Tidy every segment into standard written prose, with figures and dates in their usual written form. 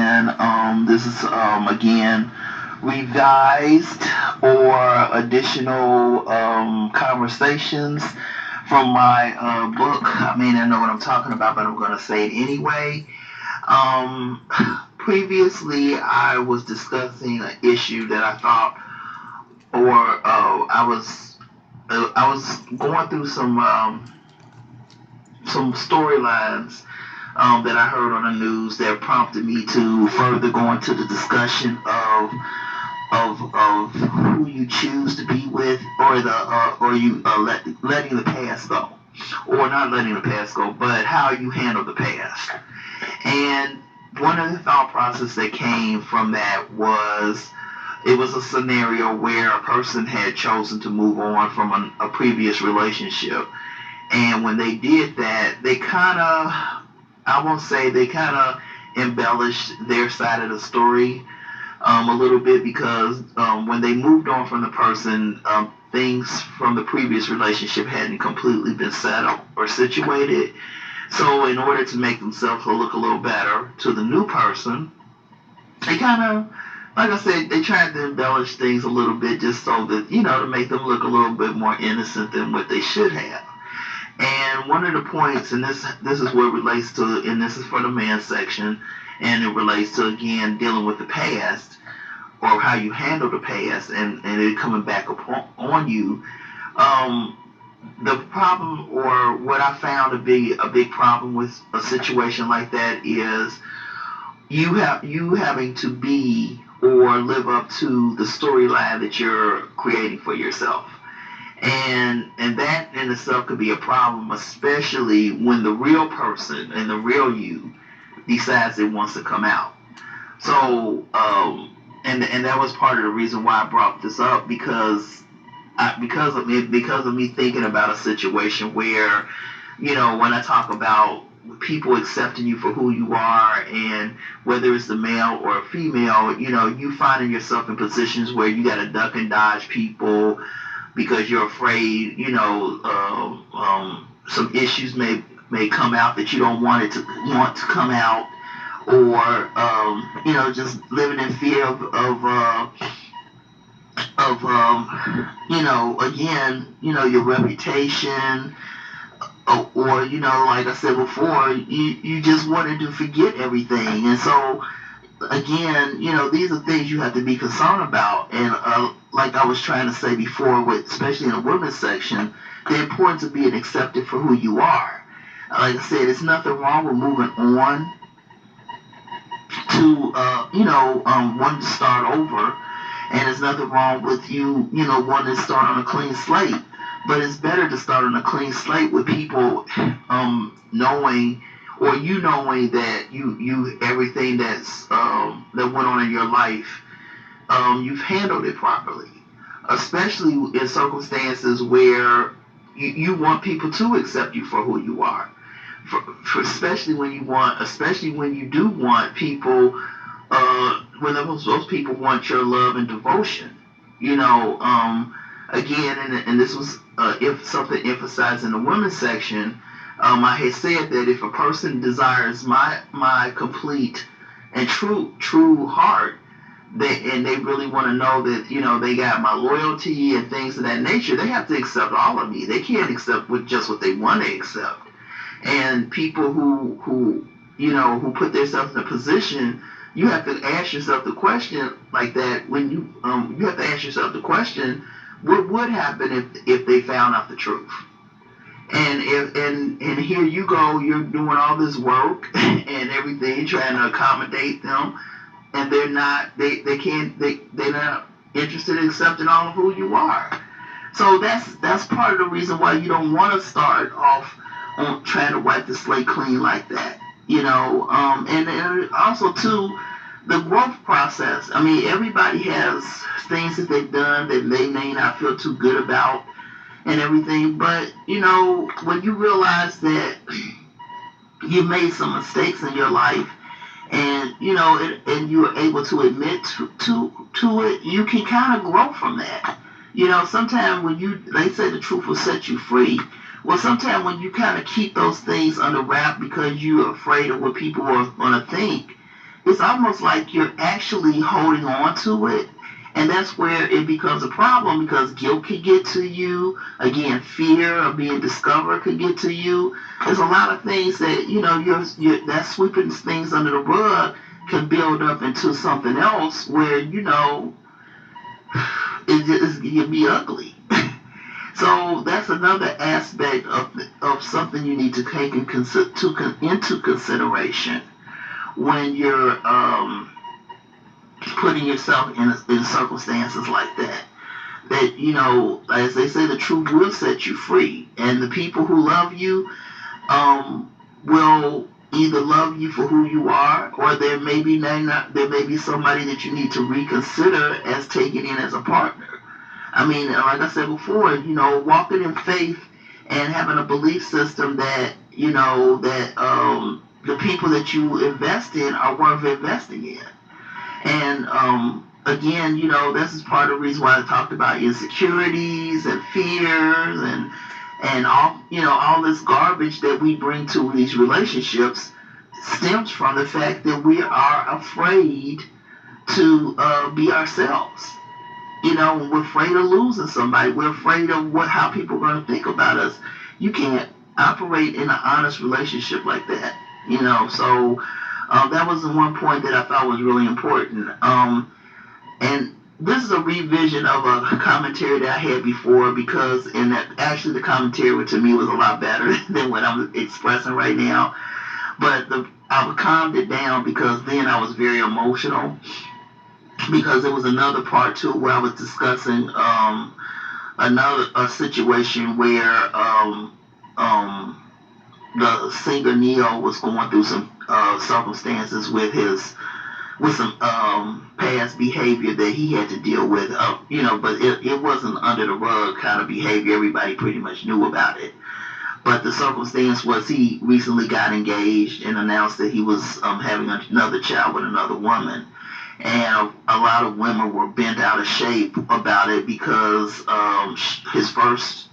and this is again revised or additional conversations from my book. I mean, I know what I'm talking about, but I'm going to say it anyway. Um, Previously, I was discussing an issue that I thought, or I was going through some storylines that I heard on the news that prompted me to further go into the discussion of who you choose to be with, or you letting the past go, or not letting the past go, but how you handle the past. And one of the thought process that came from that was, it was a scenario where a person had chosen to move on from a previous relationship, and when they did that, they kind of, I won't say, they kind of embellished their side of the story a little bit, because when they moved on from the person, things from the previous relationship hadn't completely been settled or situated. So, in order to make themselves look a little better to the new person, they kind of, like I said, they tried to embellish things a little bit, just so that, to make them look a little bit more innocent than what they should have. And one of the points, and this is what relates to, and this is for the man section, and it relates to, again, dealing with the past, or how you handle the past, and it coming back upon on you. Um, the problem, or what I found to be a big problem with a situation like that, is you having to be or live up to the storyline that you're creating for yourself. And that in itself could be a problem, especially when the real person and the real you decides it wants to come out. So, and that was part of the reason why I brought this up, because because of me thinking about a situation where, when I talk about people accepting you for who you are, and whether it's the male or a female, you finding yourself in positions where you got to duck and dodge people because you're afraid, some issues may come out that you don't want to come out, or just living in fear of again, your reputation, or like I said before, you just wanted to forget everything. And so, again, these are things you have to be concerned about. And like I was trying to say before, with especially in the women's section, the importance of being accepted for who you are. Like I said, it's nothing wrong with moving on to wanting to start over, and there's nothing wrong with wanting to start on a clean slate. But it's better to start on a clean slate with people knowing, or knowing that you everything that went on in your life, you've handled it properly, especially in circumstances where you want people to accept you for who you are. Especially when especially when you do want people, when those people want your love and devotion. You know, Again, and this was if something emphasized in the women's section. I had said that if a person desires my complete and true heart, and they really want to know that they got my loyalty and things of that nature, they have to accept all of me. They can't accept just what they want to accept. And people who put themselves in a position, you have to ask yourself the question like that. When you have to ask yourself the question, what would happen if they found out the truth? And here you go, you're doing all this work and everything, trying to accommodate them, and they're not interested in accepting all of who you are. So that's part of the reason why you don't want to start off on trying to wipe the slate clean like that. And also too, the growth process. I mean, everybody has things that they've done that they may not feel too good about and everything. But when you realize that you've made some mistakes in your life, and and you are able to admit to it, you can kind of grow from that. Sometimes when they say the truth will set you free. Well, sometimes when you kind of keep those things under wrap because you're afraid of what people are going to think, it's almost like you're actually holding on to it. And that's where it becomes a problem, because guilt could get to you. Again, fear of being discovered could get to you. There's a lot of things that, you're that sweeping things under the rug can build up into something else where, it can be ugly. So that's another aspect of something you need to take into consideration when you're putting yourself in circumstances like that. That, as they say, the truth will set you free, and the people who love you um, will either love you for who you are, or there may be somebody that you need to reconsider as taking in as a partner. I mean, like I said before, walking in faith and having a belief system that, the people that you invest in are worth investing in. And again, this is part of the reason why I talked about insecurities and fears and all this garbage that we bring to these relationships stems from the fact that we are afraid to be ourselves. We're afraid of losing somebody. We're afraid of how people are going to think about us. You can't operate in an honest relationship like that. So that was the one point that I thought was really important. And this is a revision of a commentary that I had before, because actually the commentary to me was a lot better than what I'm expressing right now. But I calmed it down because then I was very emotional, because there was another part to it where I was discussing another a situation where the singer Neo was going through some circumstances with some past behavior that he had to deal with. But it wasn't under the rug kind of behavior. Everybody pretty much knew about it. But the circumstance was he recently got engaged and announced that he was having another child with another woman. And a lot of women were bent out of shape about it, because his first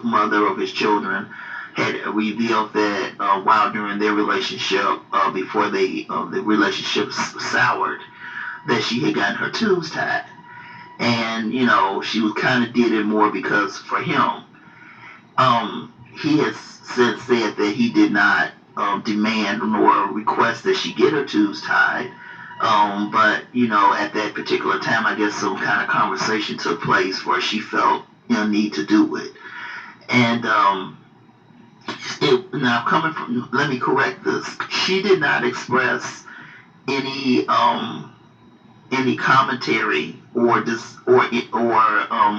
mother of his children had revealed that while during their relationship, before the relationship soured, that she had gotten her tubes tied, and she was kind of did it more because for him. He has since said that he did not demand nor request that she get her tubes tied. But at that particular time, I guess some kind of conversation took place where she felt need to do it. And now coming from, let me correct this. She did not express any commentary or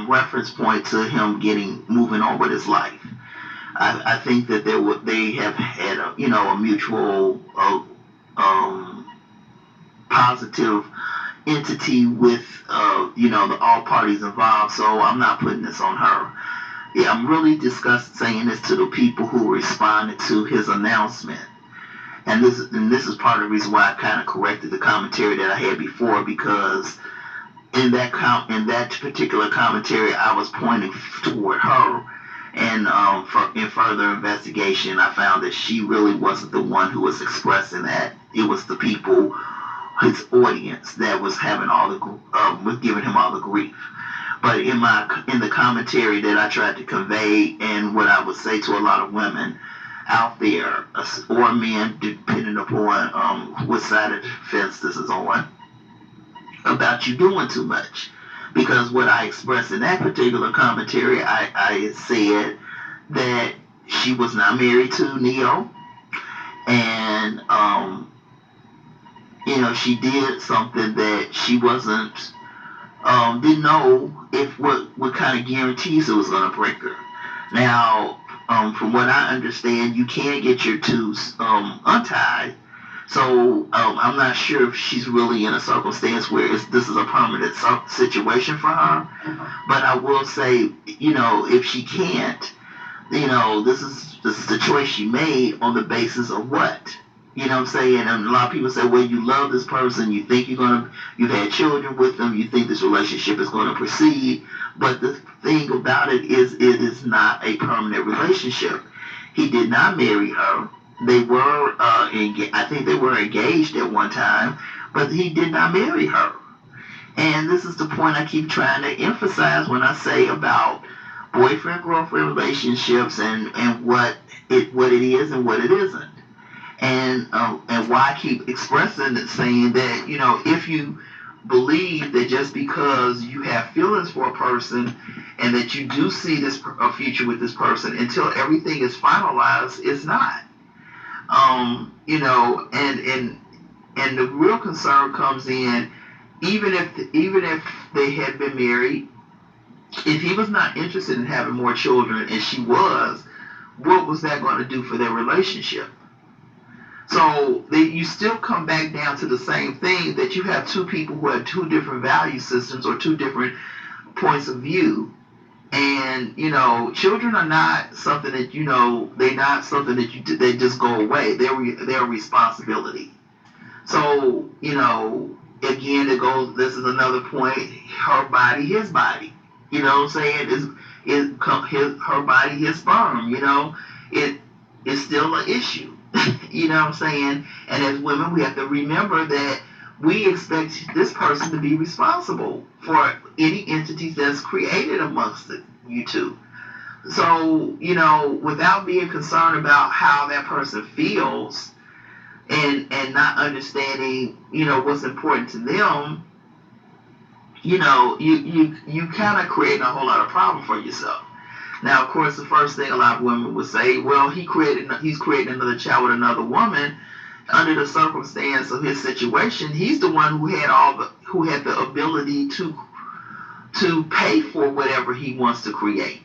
reference point to him getting moving on with his life. I think that they have had a mutual um, positive entity with all parties involved. So I'm not putting this on her. Yeah, I'm really saying this to the people who responded to his announcement. And this is part of the reason why I kind of corrected the commentary that I had before, because in that particular commentary I was pointing toward her, and in further investigation I found that she really wasn't the one who was expressing that. It was the people, his audience, that was having was giving him all the grief. But in the commentary that I tried to convey, and what I would say to a lot of women out there, or men, depending upon what side of the fence this is on, about you doing too much. Because what I expressed in that particular commentary, I said that she was not married to Neo, and she did something that she wasn't didn't know if what kind of guarantees it was going to bring her. Now, from what I understand, you can get your tubes untied. So I'm not sure if she's really in a circumstance where this is a permanent situation for her. But I will say, if she can't, this is the choice she made on the basis of what? You know what I'm saying? And a lot of people say, well, you love this person, you've had children with them, you think this relationship is gonna proceed. But the thing about it is not a permanent relationship. He did not marry her. They were, I think they were engaged at one time, but he did not marry her. And this is the point I keep trying to emphasize when I say about boyfriend girlfriend relationships and what it is and what it isn't. And why I keep expressing it, saying that, if you believe that just because you have feelings for a person and that you do see a future with this person, until everything is finalized, it's not. And the real concern comes in, even if they had been married, if he was not interested in having more children and she was, what was that going to do for their relationship? So you still come back down to the same thing, that you have two people who have two different value systems or two different points of view. And children are not something that they're not something that they just go away. They're a responsibility. So again, it goes. This is another point. Her body, his body. You know what I'm saying? Her body, his sperm. It is still an issue. You know what I'm saying? And as women, we have to remember that we expect this person to be responsible for any entities that's created amongst you two. So, without being concerned about how that person feels and not understanding, what's important to them, you kind of creating a whole lot of problem for yourself. Now, of course, the first thing a lot of women would say, well, he's creating another child with another woman. Under the circumstance of his situation, he's the one who had the ability to pay for whatever he wants to create.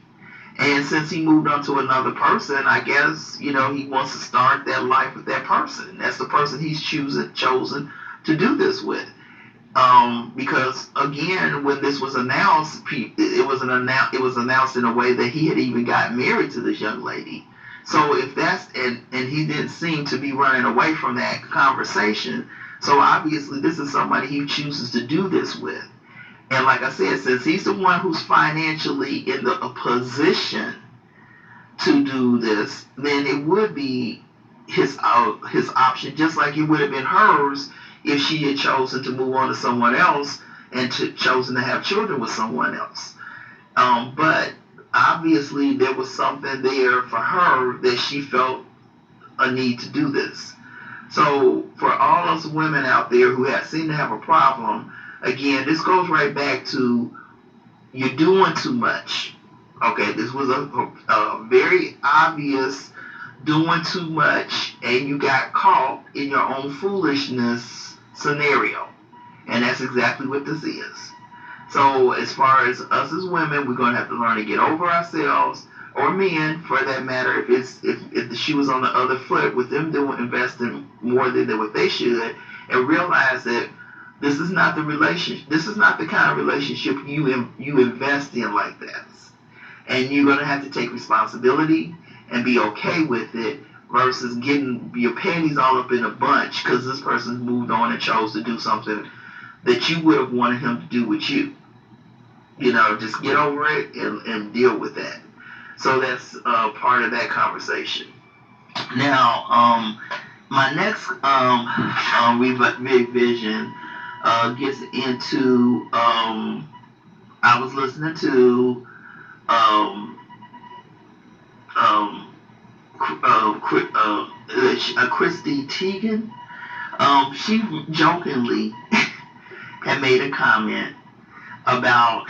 And since he moved on to another person, I guess, he wants to start that life with that person. That's the person he's chosen to do this with. Because again, when this was announced, it was announced in a way that he had even got married to this young lady. So if that's and he didn't seem to be running away from that conversation. So obviously, this is somebody he chooses to do this with. And like I said, since he's the one who's financially in a position to do this, then it would be his option, just like it would have been hers if she had chosen to move on to someone else and chosen to have children with someone else. But obviously, there was something there for her that she felt a need to do this. So for all us women out there who seem to have a problem, again, this goes right back to, you're doing too much. Okay, this was a very obvious doing too much, and you got caught in your own foolishness scenario. And that's exactly what this is. So as far as us as women, we're going to have to learn to get over ourselves, or men for that matter, if the shoe is on the other foot with them investing more than what they should, and realize that this is not the relationship. This is not the kind of relationship you invest in like this. And you're gonna have to take responsibility and be okay with it, versus getting your panties all up in a bunch because this person's moved on and chose to do something that you would have wanted him to do with you. Just get over it and deal with that. So that's part of that conversation. Now, my next revision gets into, I was listening to um, um, Christy Teigen. She jokingly had made a comment about,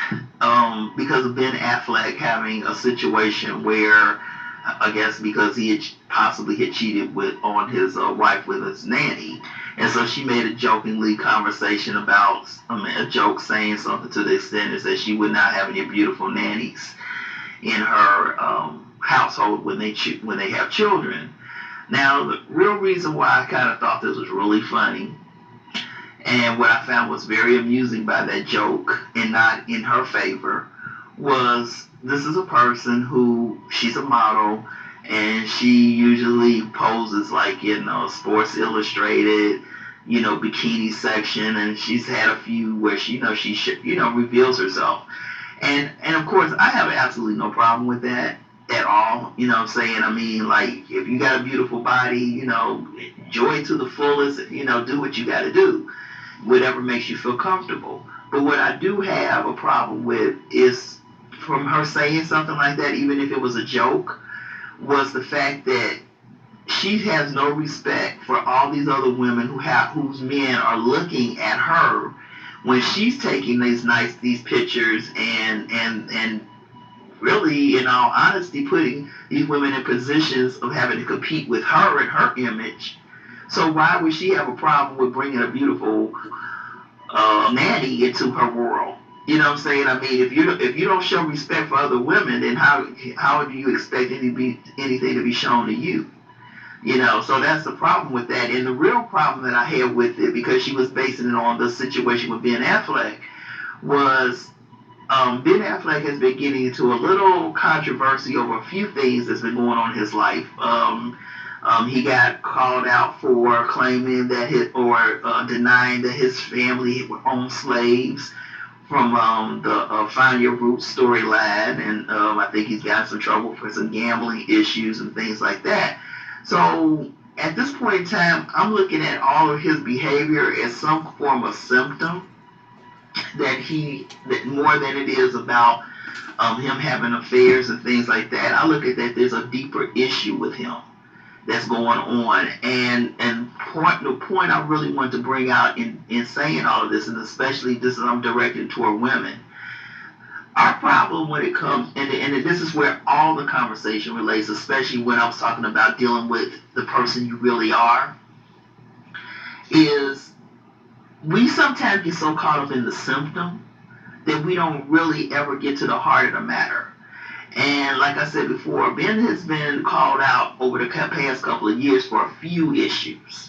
because of Ben Affleck having a situation where, I guess because he had possibly had cheated on his wife with his nanny, and so she made a jokingly conversation about, a joke saying something to the extent is that she would not have any beautiful nannies in her household when they have children. Now, the real reason why I kind of thought this was really funny, and what I found was very amusing by that joke and not in her favor, was this is a person who, she's a model, and she usually poses like in Sports Illustrated, bikini section, and she's had a few where she reveals herself. And of course, I have absolutely no problem with that. at all. You know what I'm saying? I mean, like, if you got a beautiful body, enjoy it to the fullest, do what you got to do, whatever makes you feel comfortable. But what I do have a problem with is from her saying something like that, even if it was a joke, was the fact that she has no respect for all these other women whose men are looking at her when she's taking these pictures and really, in all honesty, putting these women in positions of having to compete with her and her image. So why would she have a problem with bringing a beautiful nanny into her world? You know what I'm saying? I mean, if you don't show respect for other women, then how do you expect anything to be shown to you? So that's the problem with that. And the real problem that I had with it, because she was basing it on the situation with Ben Affleck, was Ben Affleck has been getting into a little controversy over a few things that's been going on in his life. He got called out for claiming that denying that his family owned slaves from the Find Your Roots storyline, and I think he's gotten some trouble for some gambling issues and things like that. So at this point in time, I'm looking at all of his behavior as some form of symptom that more than it is about him having affairs and things like that. I look at that there's a deeper issue with him that's going on, the point I really want to bring out in saying all of this, and especially this is I'm directing toward women. Our problem when it comes, and this is where all the conversation relates, especially when I was talking about dealing with the person you really are, is we sometimes get so caught up in the symptom that we don't really ever get to the heart of the matter. And like I said before, Ben has been called out over the past couple of years for a few issues.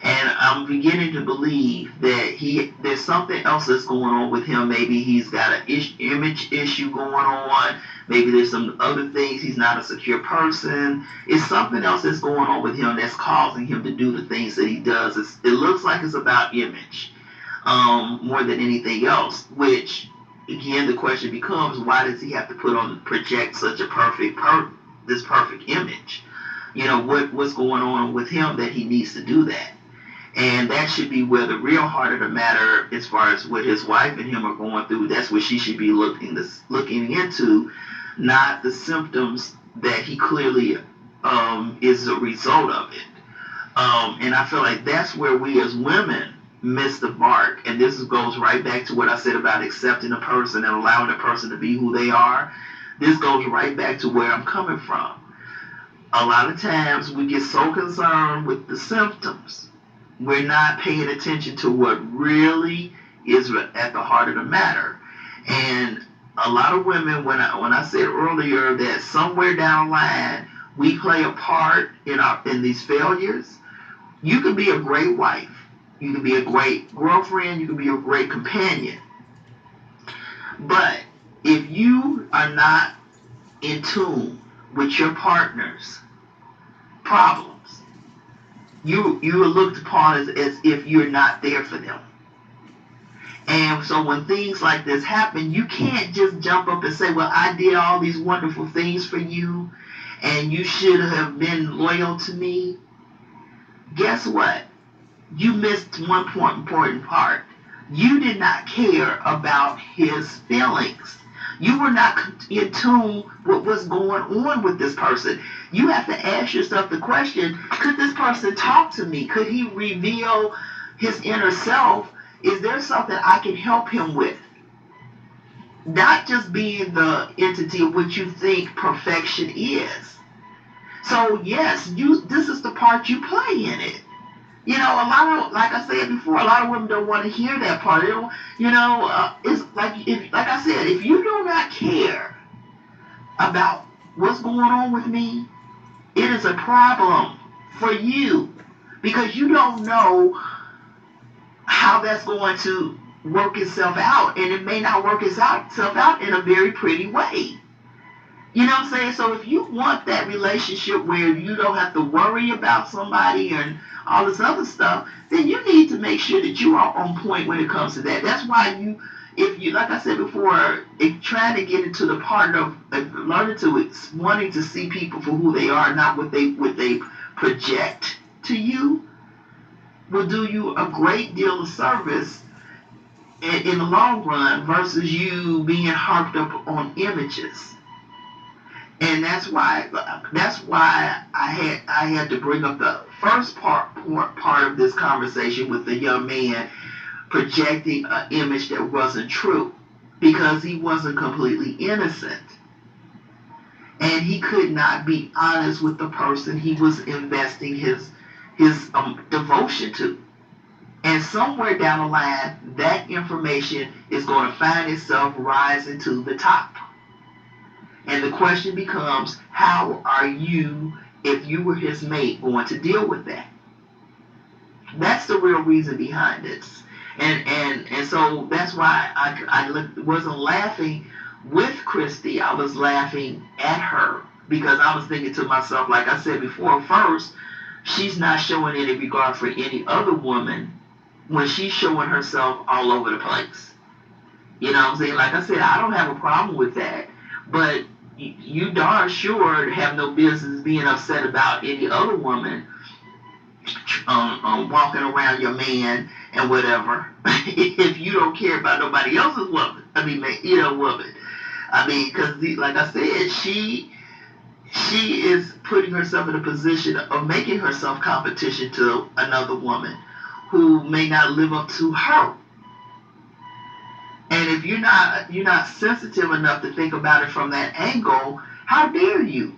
And I'm beginning to believe that there's something else that's going on with him. Maybe he's got an image issue going on. Maybe there's some other things. He's not a secure person. It's something else that's going on with him that's causing him to do the things that he does. It looks like it's about image more than anything else. Which, again, the question becomes: why does he have to project such a this perfect image? What's going on with him that he needs to do that? And that should be where the real heart of the matter, as far as what his wife and him are going through, that's what she should be looking into, not the symptoms that he clearly is a result of it. And I feel like that's where we as women miss the mark. And this goes right back to what I said about accepting a person and allowing a person to be who they are. This goes right back to where I'm coming from. A lot of times we get so concerned with the symptoms, we're not paying attention to what really is at the heart of the matter. And a lot of women, when I said earlier that somewhere down the line we play a part in these failures, you can be a great wife, you can be a great girlfriend, you can be a great companion, but if you are not in tune with your partner's problems, you are looked upon as if you're not there for them. And so when things like this happen, you can't just jump up and say, well, I did all these wonderful things for you and you should have been loyal to me. Guess what? You missed one important part. You did not care about his feelings. You were not in tune with what's going on with this person. You have to ask yourself the question, could this person talk to me? Could he reveal his inner self? Is there something I can help him with? Not just being the entity of what you think perfection is. So yes, this is the part you play in it. A lot of, like I said before, a lot of women don't want to hear that part. They don't, it's like I said, if you do not care about what's going on with me, it is a problem for you because you don't know how that's going to work itself out, and it may not work itself out in a very pretty way. You know what I'm saying? So if you want that relationship where you don't have to worry about somebody and all this other stuff, then you need to make sure that you are on point when it comes to that. That's why if you, like I said before, trying to get into the part of learning to wanting to see people for who they are, not what they project to you, will do you a great deal of service in the long run versus you being harped up on images. And that's why I had to bring up the first part of this conversation with the young man projecting an image that wasn't true, because he wasn't completely innocent and he could not be honest with the person he was investing his devotion to. And somewhere down the line, that information is going to find itself rising to the top. And the question becomes, how are you, if you were his mate, going to deal with that? That's the real reason behind this. And so that's why wasn't laughing with Christy. I was laughing at her because I was thinking to myself, like I said before, first, she's not showing any regard for any other woman when she's showing herself all over the place. You know what I'm saying? Like I said, I don't have a problem with that. But you darn sure have no business being upset about any other woman walking around your man and whatever. If you don't care about nobody else's woman, I mean, woman. I mean, because like I said, she is putting herself in a position of making herself competition to another woman who may not live up to her. And if you're not sensitive enough to think about it from that angle, how dare you?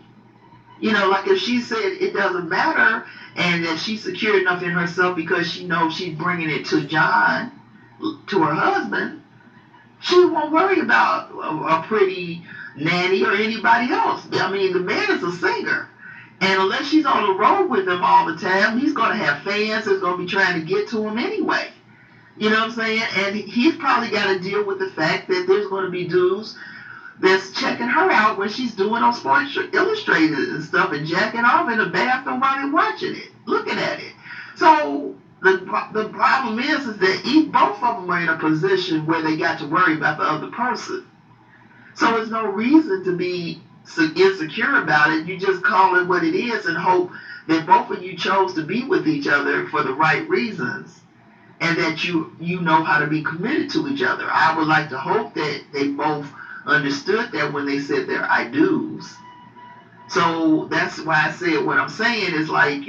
Like if she said it doesn't matter, and that she's secure enough in herself because she knows she's bringing it to John, to her husband, she won't worry about a pretty nanny or anybody else. I mean, the man is a singer. And unless she's on the road with him all the time, he's going to have fans that's going to be trying to get to him anyway. You know what I'm saying? And he's probably got to deal with the fact that there's going to be dudes that's checking her out when she's doing on Sports Illustrated and stuff and jacking off in the bathroom while they're watching it, looking at it. So the problem is that both of them are in a position where they got to worry about the other person. So there's no reason to be insecure about it. You just call it what it is and hope that both of you chose to be with each other for the right reasons, and that you know how to be committed to each other. I would like to hope that they both understood that when they said their I do's. So that's why I said what I'm saying is like,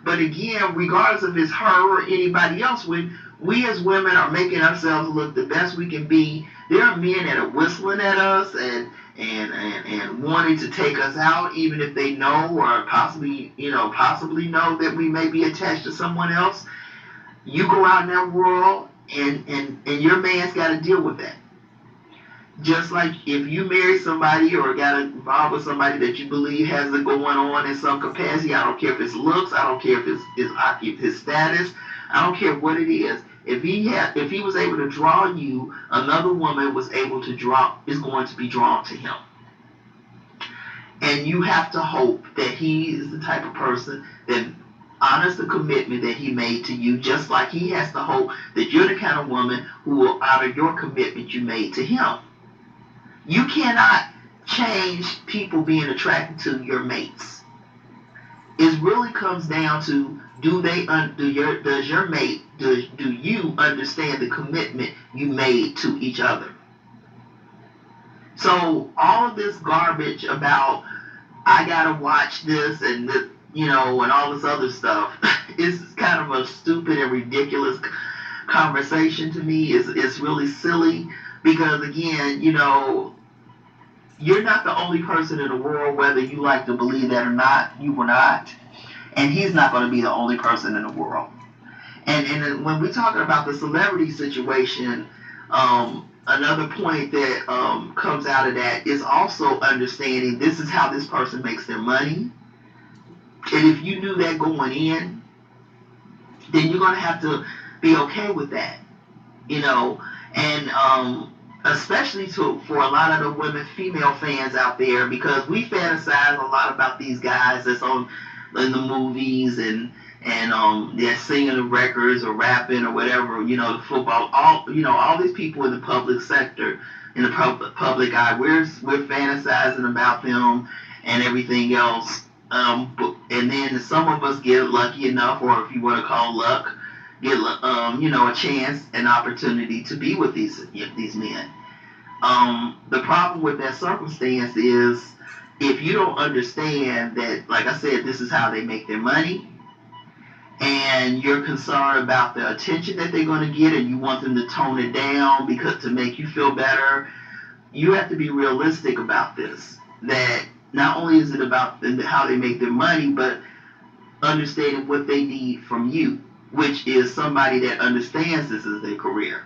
but again, regardless if it's her or anybody else, when we as women are making ourselves look the best we can be, there are men that are whistling at us and wanting to take us out, even if they know or possibly know that we may be attached to someone else. You go out in that world, and your man's got to deal with that. Just like if you marry somebody or got involved with somebody that you believe has it going on in some capacity, I don't care if it's looks, I don't care if it's his status, I don't care what it is. If he was able to draw you, another woman is going to be drawn to him. And you have to hope that he is the type of person that honors the commitment that he made to you, just like he has to hope that you're the kind of woman who will honor your commitment you made to him. You cannot change people being attracted to your mates. It really comes down to, does your mate, do you understand the commitment you made to each other? So all of this garbage about I gotta watch this and and all this other stuff is kind of a stupid and ridiculous conversation to me. It's really silly because again, you're not the only person in the world, whether you like to believe that or not. You were not, and he's not going to be the only person in the world. And when we're talking about the celebrity situation, another point that comes out of that is also understanding this is how this person makes their money. And if you knew that going in, then you're going to have to be okay with that, you know. And especially for a lot of the female fans out there, because we fantasize a lot about these guys that's on in the movies and they're singing the records or rapping or whatever. The football, all these people in the public sector, in the public eye, we're fantasizing about them and everything else. And then some of us get lucky enough, or if you want to call luck, get a chance, an opportunity to be with these men. The problem with that circumstance is if you don't understand that, like I said, this is how they make their money, and you're concerned about the attention that they're going to get, and you want them to tone it down because to make you feel better, you have to be realistic about this. That not only is it about how they make their money, but understanding what they need from you, which is somebody that understands this is their career.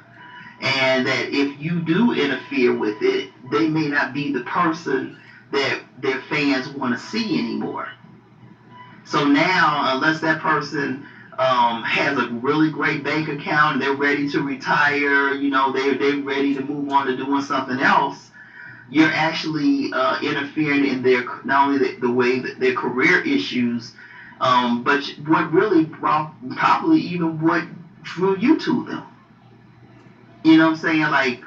And that if you do interfere with it, they may not be the person that their fans want to see anymore. So now, unless that person has a really great bank account and they're ready to retire, they're ready to move on to doing something else, you're actually interfering in their not only the way that their career issues, but what really brought probably even what drew you to them. You know what I'm saying? Like,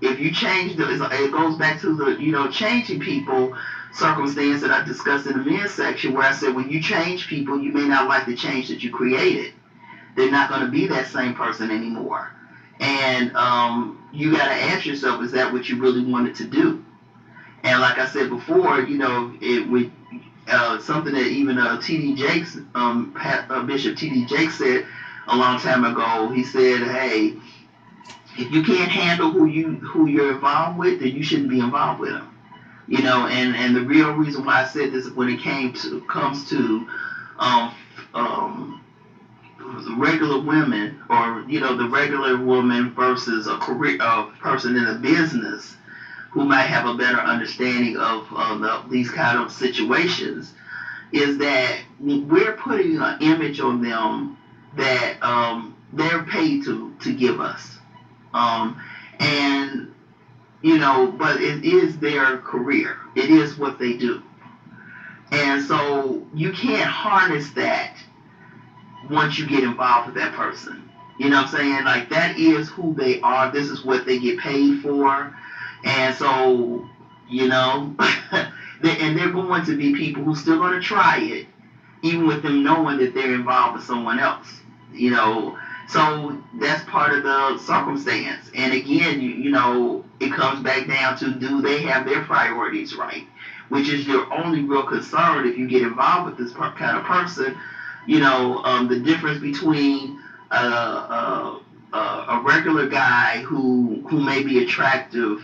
if you change, it goes back to the, changing people circumstance that I discussed in the men's section where I said when you change people, you may not like the change that you created. They're not going to be that same person anymore. And you got to ask yourself, is that what you really wanted to do? And like I said before, it would something that even T.D. Jakes, Bishop T.D. Jakes said a long time ago. He said, "Hey, if you can't handle who you're involved with, then you shouldn't be involved with them." And the real reason why I said this when it comes to um, um, regular women, or the regular woman versus a person in a business who might have a better understanding of these kind of situations, is that we're putting an image on them that they're paid to give us. Um, and but it is their career. It is what they do. And so you can't harness that once you get involved with that person. You know what I'm saying? Like, that is who they are. This is what they get paid for. And so, you know, and they're going to be people who still going to try it, even with them knowing that they're involved with someone else. You know, so that's part of the circumstance. And again, it comes back down to, do they have their priorities right? Which is your only real concern if you get involved with this kind of person. The difference between a regular guy who may be attractive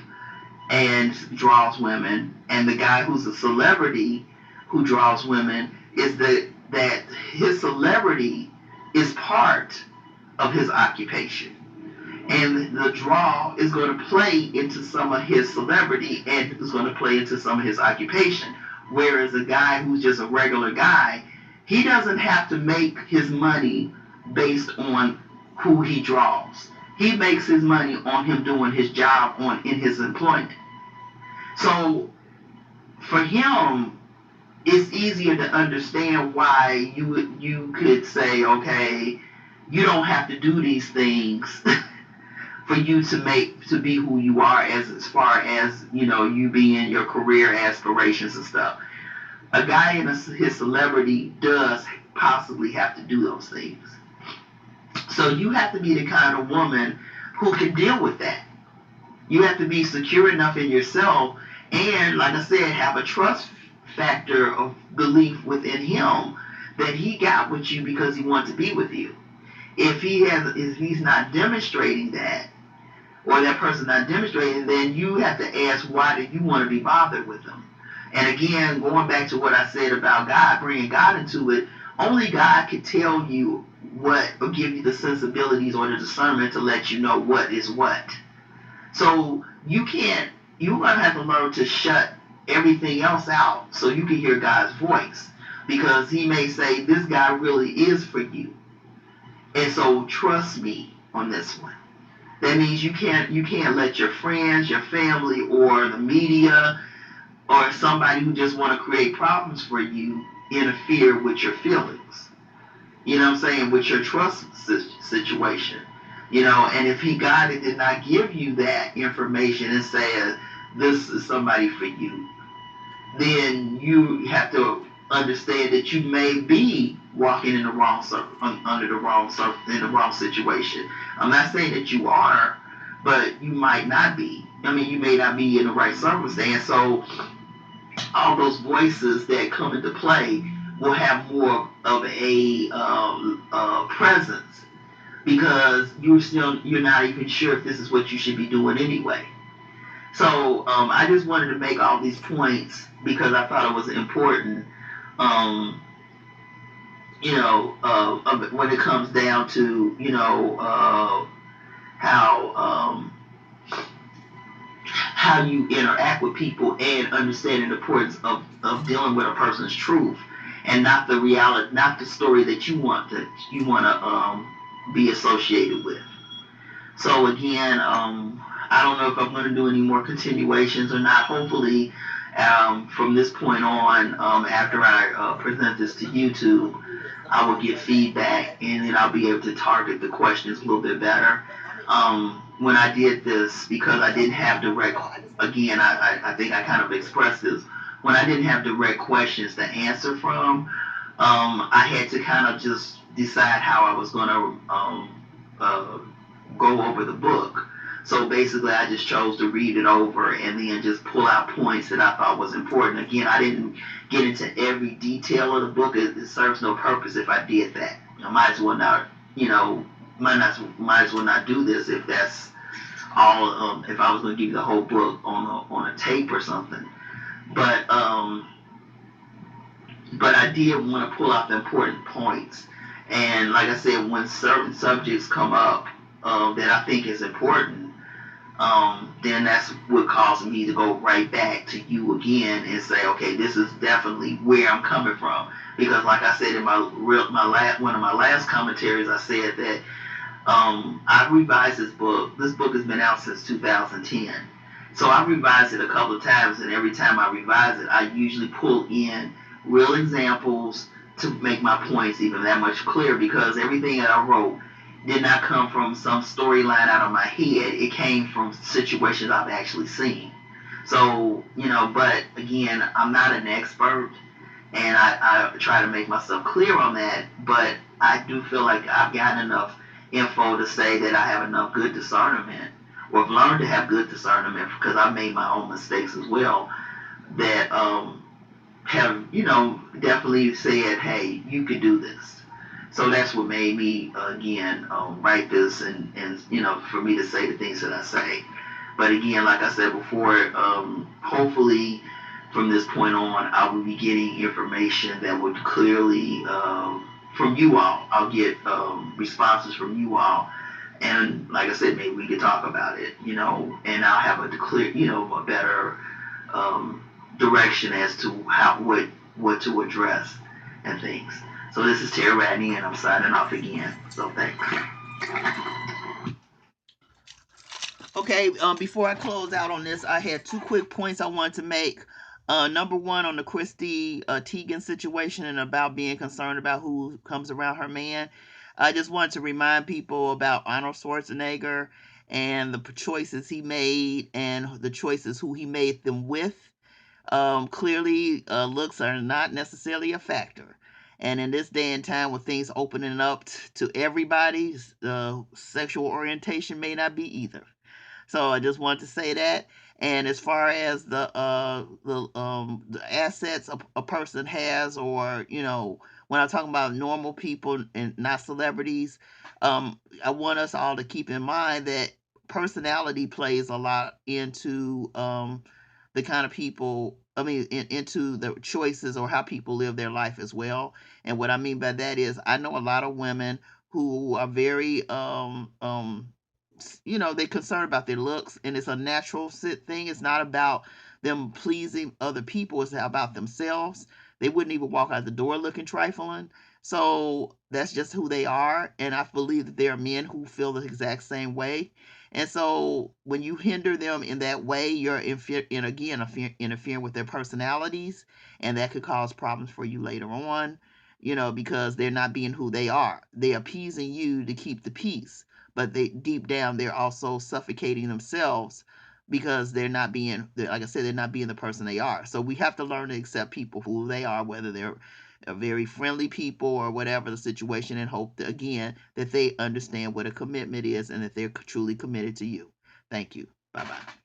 and draws women, and the guy who's a celebrity who draws women, is that his celebrity is part of his occupation, and the draw is going to play into some of his celebrity and is going to play into some of his occupation. Whereas a guy who's just a regular guy, he doesn't have to make his money based on who he draws. He makes his money on him doing his job in his employment. So for him, it's easier to understand why you could say, okay, you don't have to do these things for you to be who you are, as far as you being your career aspirations and stuff. A guy in his celebrity does possibly have to do those things. So you have to be the kind of woman who can deal with that. You have to be secure enough in yourself, and like I said, have a trust factor of belief within him that he got with you because he wanted to be with you. If he's not demonstrating that, or that person not demonstrating, then you have to ask, why do you want to be bothered with them? And again, going back to what I said about God, bringing God into it, only God can tell you what, or give you the sensibilities or the discernment to let you know what is what. So you're going to have to learn to shut everything else out so you can hear God's voice. Because he may say, this guy really is for you. And so trust me on this one. That means you can't let your friends, your family, or the media, or somebody who just want to create problems for you interfere with your feelings. You know what I'm saying? With your trust situation. You know, and if he God did not give you that information and said this is somebody for you, then you have to understand that you may be walking in the wrong under the wrong in the wrong situation. I'm not saying that you are, but you might not be. I mean, you may not be in the right circumstance. So all those voices that come into play will have more of a presence because you're not even sure if this is what you should be doing anyway. So I just wanted to make all these points because I thought it was important. Um, when it comes down to how how you interact with people and understanding the importance of dealing with a person's truth and not the reality, not the story that you want to be associated with. So again, I don't know if I'm going to do any more continuations or not. Hopefully, from this point on, after I present this to YouTube, I will get feedback and then I'll be able to target the questions a little bit better. When I did this, because I didn't have direct, again, I think I kind of expressed this. When I didn't have direct questions to answer from, I had to kind of just decide how I was going to uh, go over the book. So basically, I just chose to read it over and then just pull out points that I thought was important. Again, I didn't get into every detail of the book. It serves no purpose if I did that. I might as well not, you know, might as well not do this if that's all. If I was going to give you the whole book on a tape or something, but um, but I did want to pull out the important points. And like I said, when certain subjects come up that I think is important, then that's what caused me to go right back to you again and say, okay, this is definitely where I'm coming from. Because like I said in one of my last commentaries, I said that I've revised this book. This book has been out since 2010. So I've revised it a couple of times, and every time I revise it, I usually pull in real examples to make my points even that much clearer because everything that I wrote did not come from some storyline out of my head. It came from situations I've actually seen. So, but again, I'm not an expert and I try to make myself clear on that. But I do feel like I've gotten enough info to say that I have enough good discernment, or have learned to have good discernment because I've made my own mistakes as well. That have definitely said, hey, you could do this. So that's what made me again write this and for me to say the things that I say. But again, like I said before, hopefully from this point on, I will be getting information that would clearly, from you all, I'll get responses from you all. And like I said, maybe we could talk about it, and I'll have a clear, a better um, direction as to what to address and things. So this is Terry Radney, and I'm signing off again. So thanks. Okay, before I close out on this, I had two quick points I wanted to make. Number one, on the Christy Teigen situation and about being concerned about who comes around her man. I just wanted to remind people about Arnold Schwarzenegger and the choices he made and the choices who he made them with. Clearly, looks are not necessarily a factor. And in this day and time with things opening up to everybody, sexual orientation may not be either. So I just wanted to say that. And as far as the assets a person has, or when I'm talking about normal people and not celebrities, I want us all to keep in mind that personality plays a lot into the kind of people. I mean, into the choices or how people live their life as well. And what I mean by that is, I know a lot of women who are very they're concerned about their looks, and it's a natural thing. It's not about them pleasing other people. It's about themselves. They wouldn't even walk out the door looking trifling. So that's just who they are. And I believe that there are men who feel the exact same way. And so when you hinder them in that way, you're interfering with their personalities, and that could cause problems for you later on, because they're not being who they are. They're appeasing you to keep the peace, but they deep down they're also suffocating themselves because they're not being, like I said, they're not being the person they are. So we have to learn to accept people who they are, whether they're very friendly people or whatever the situation, and hope that, again, that they understand what a commitment is and that they're truly committed to you. Thank you. Bye bye.